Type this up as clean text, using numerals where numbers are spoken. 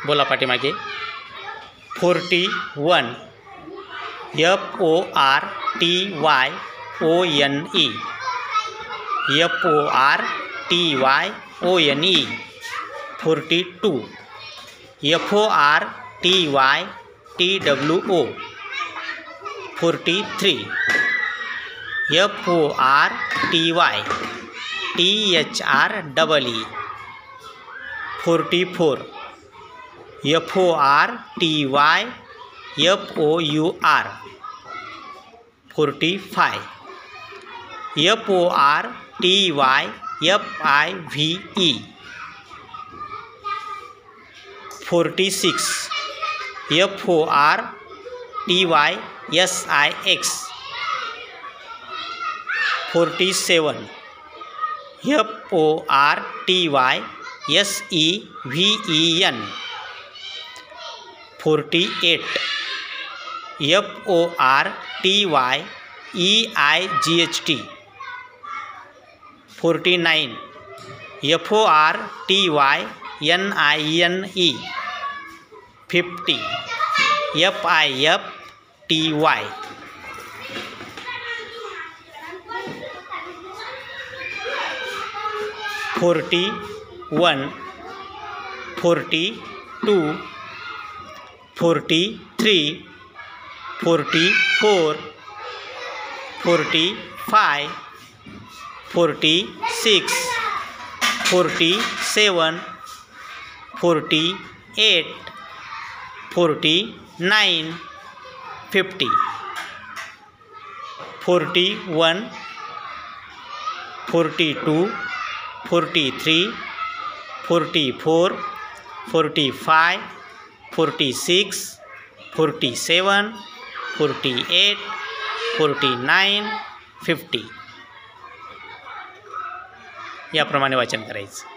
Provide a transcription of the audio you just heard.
बोला पाठीमागे. 41 FORTYONE FORTYONE. 42 FORTYTWO. 43 FORTYTHREE. 44 FORTYFOUR. 45 FORTYFIVE. 46 FORTYSIX. 47 FORTYSEVEN. 48 FORTYEIGHT. 49 FORTYNINE. 50 FIFTY. 41 42 43 44 45 46 47 48 49 50. 41 42 43 44 45 46 47 48 49 50 याप्रमाणे वाचन करायचं.